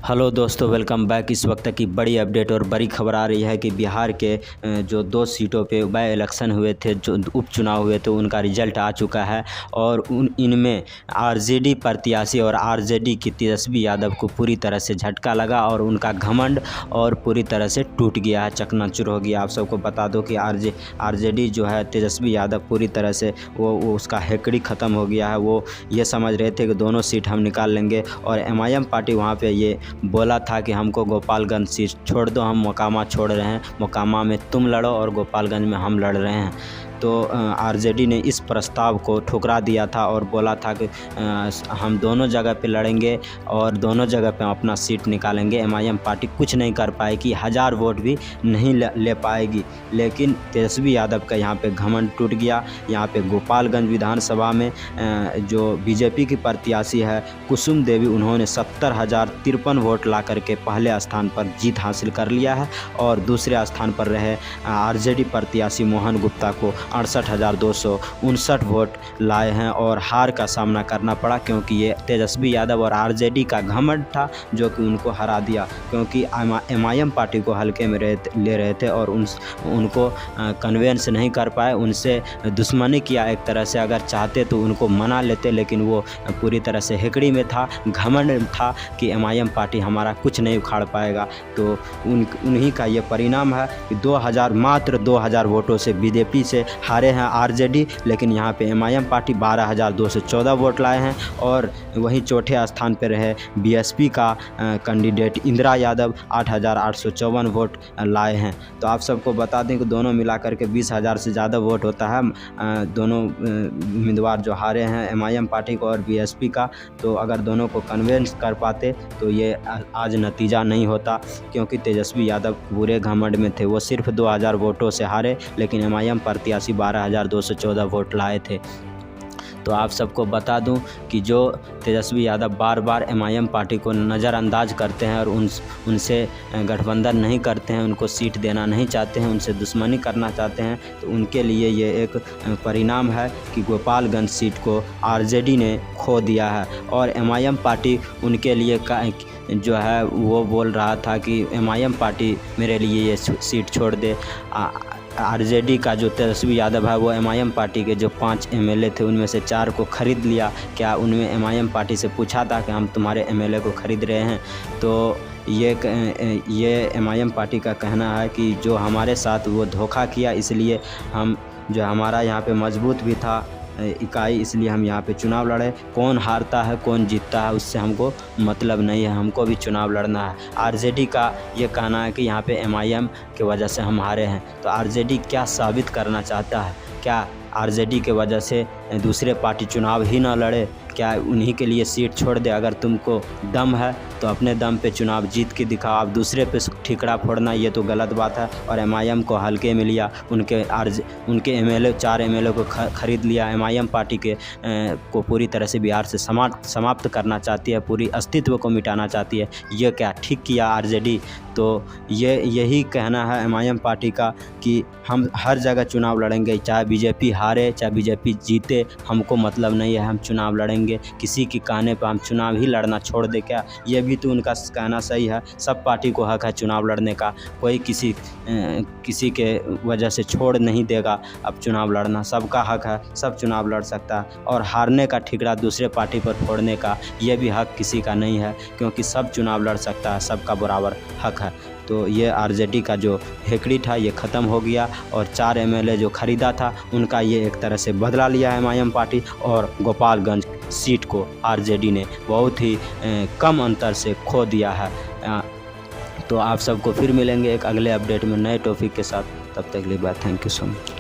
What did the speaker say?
Hello दोस्तों, welcome back. इस वक्त की बड़ी अपडेट और बड़ी खबर आ रही है कि बिहार के जो 2 सीटों पे बाय इलेक्शन हुए थे, जो उपचुनाव हुए थे, उनका रिजल्ट आ चुका है और इनमें आरजेडी प्रत्याशी और आरजेडी की तेजस्वी यादव को पूरी तरह से झटका लगा और उनका घमंड और पूरी तरह से टूट गया है, चकनाचूर हो गया। आप सबको बता दो कि आरजेडी जो है, तेजस्वी यादव पूरी तरह से वो उसका हेकड़ी ख़त्म हो गया है। वो ये समझ रहे थे कि दोनों सीट हम निकाल लेंगे और एमआईएम पार्टी वहाँ पे ये बोला था कि हमको गोपालगंज सीट छोड़ दो, हम मोकामा छोड़ रहे हैं, मोकामा में तुम लड़ो और गोपालगंज में हम लड़ रहे हैं। तो आरजेडी ने इस प्रस्ताव को ठुकरा दिया था और बोला था कि हम दोनों जगह पे लड़ेंगे और दोनों जगह पे अपना सीट निकालेंगे। एमआईएम पार्टी कुछ नहीं कर पाएगी, 1000 वोट भी नहीं ले पाएगी। लेकिन तेजस्वी यादव का यहाँ पे घमंड टूट गया। यहाँ पे गोपालगंज विधानसभा में जो बीजेपी की प्रत्याशी है कुसुम देवी, उन्होंने 70,053 वोट ला करके पहले स्थान पर जीत हासिल कर लिया है और दूसरे स्थान पर रहे आरजेडी प्रत्याशी मोहन गुप्ता को 68,259 वोट लाए हैं और हार का सामना करना पड़ा, क्योंकि ये तेजस्वी यादव और आरजेडी का घमंड था जो कि उनको हरा दिया। क्योंकि एमआईएम पार्टी को हल्के में ले रहे थे और उनको कन्वेंस नहीं कर पाए, उनसे दुश्मनी किया एक तरह से। अगर चाहते तो उनको मना लेते, लेकिन वो पूरी तरह से हेकड़ी में था, घमंड था कि एमआईएम पार्टी हमारा कुछ नहीं उखाड़ पाएगा। तो उन्हीं का ये परिणाम है कि मात्र 2000 वोटों से बीजेपी से हारे हैं आरजेडी। लेकिन यहाँ पे एमआईएम पार्टी 12,214 वोट लाए हैं और वहीं चौथे स्थान पर रहे बीएसपी का कैंडिडेट इंदिरा यादव 8,854 वोट लाए हैं। तो आप सबको बता दें कि दोनों मिलाकर के 20,000 से ज़्यादा वोट होता है दोनों उम्मीदवार जो हारे हैं, एमआईएम पार्टी को और बीएसपी का। तो अगर दोनों को कन्विंस कर पाते तो ये आज नतीजा नहीं होता, क्योंकि तेजस्वी यादव पूरे घमंड में थे। वो सिर्फ 2000 वोटों से हारे, लेकिन एमआईएम प्रत्याशी 12,214 वोट लाए थे। तो आप सबको बता दूं कि जो तेजस्वी यादव बार बार एमआईएम पार्टी को नज़रअंदाज करते हैं और उनसे गठबंधन नहीं करते हैं, उनको सीट देना नहीं चाहते हैं, उनसे दुश्मनी करना चाहते हैं, तो उनके लिए ये एक परिणाम है कि गोपालगंज सीट को आरजेडी ने खो दिया है। और एमआईएम पार्टी उनके लिए जो है वो बोल रहा था कि एमआईएम पार्टी मेरे लिए ये सीट छोड़ दे। आरजेडी का जो तेजस्वी यादव है वो एमआईएम पार्टी के जो 5 एमएलए थे उनमें से 4 को ख़रीद लिया। क्या उनमें एमआईएम पार्टी से पूछा था कि हम तुम्हारे एमएलए को ख़रीद रहे हैं? तो ये एमआईएम पार्टी का कहना है कि जो हमारे साथ वो धोखा किया, इसलिए हम जो हमारा यहाँ पे मजबूत भी था इकाई, इसलिए हम यहाँ पे चुनाव लड़े। कौन हारता है कौन जीतता है उससे हमको मतलब नहीं है, हमको भी चुनाव लड़ना है। आरजेडी का ये कहना है कि यहाँ पे एमआईएम की वजह से हम हारे हैं। तो आरजेडी क्या साबित करना चाहता है? क्या आरजेडी के वजह से दूसरे पार्टी चुनाव ही ना लड़े? क्या उन्हीं के लिए सीट छोड़ दे? अगर तुमको दम है तो अपने दम पे चुनाव जीत के दिखाओ। आप दूसरे पे ठिकरा फोड़ना ये तो गलत बात है। और एमआईएम को हल्के में लिया, उनके एमएलए 4 एमएलए को ख़रीद लिया। एमआईएम पार्टी को पूरी तरह से बिहार से समाप्त करना चाहती है, पूरी अस्तित्व को मिटाना चाहती है। ये क्या ठीक किया आरजेडी? तो यही कहना है एमआईएम पार्टी का कि हम हर जगह चुनाव लड़ेंगे, चाहे बीजेपी हारे चाहे बीजेपी जीते, हमको मतलब नहीं है, हम चुनाव लड़ेंगे। किसी के कहने पर हम चुनाव ही लड़ना छोड़ दे क्या? ये भी तो उनका कहना सही है। सब पार्टी को हक है चुनाव लड़ने का, कोई किसी के वजह से छोड़ नहीं देगा अब चुनाव लड़ना। सबका हक है, सब चुनाव लड़ सकता है। और हारने का ठिकरा दूसरे पार्टी पर फोड़ने का ये भी हक किसी का नहीं है, क्योंकि सब चुनाव लड़ सकता है, सबका बराबर हक है। तो ये आरजेडी का जो हेकड़ी था ये ख़त्म हो गया और 4 एमएलए जो ख़रीदा था उनका ये एक तरह से बदला लिया है एमआईएम पार्टी। और गोपालगंज सीट को आरजेडी ने बहुत ही कम अंतर से खो दिया है। तो आप सबको फिर मिलेंगे एक अगले अपडेट में नए टॉपिक के साथ। तब तक के लिए bye. Thank you so much.